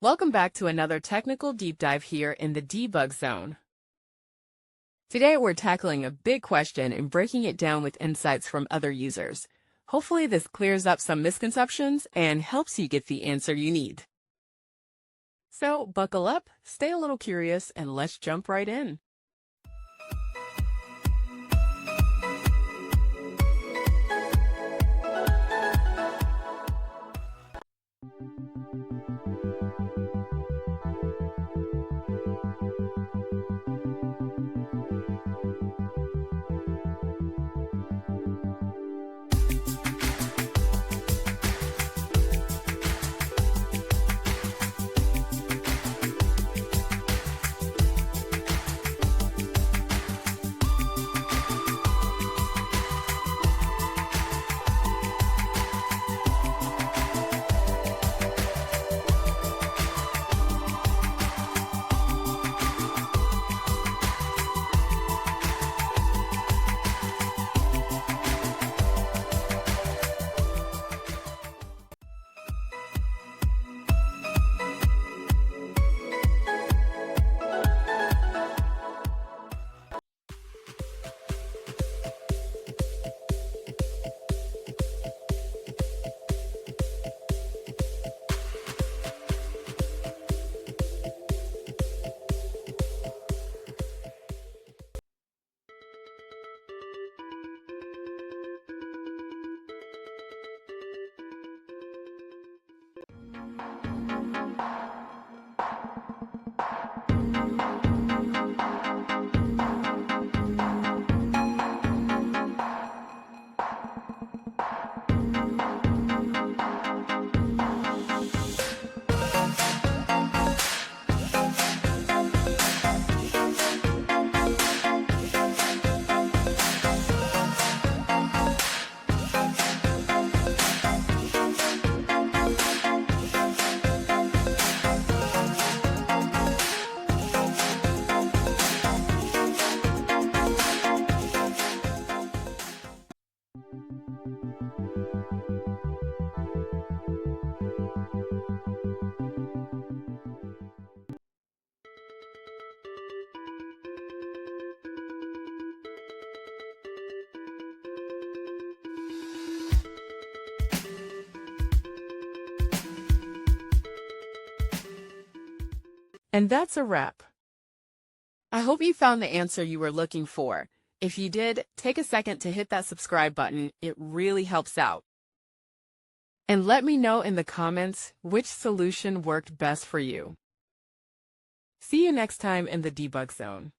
Welcome back to another technical deep dive here in the debug zone. Today we're tackling a big question and breaking it down with insights from other users. Hopefully this clears up some misconceptions and helps you get the answer you need. So buckle up, stay a little curious, and let's jump right in. And that's a wrap. I hope you found the answer you were looking for. If you did, take a second to hit that subscribe button. It really helps out. And let me know in the comments which solution worked best for you. See you next time in the debug zone.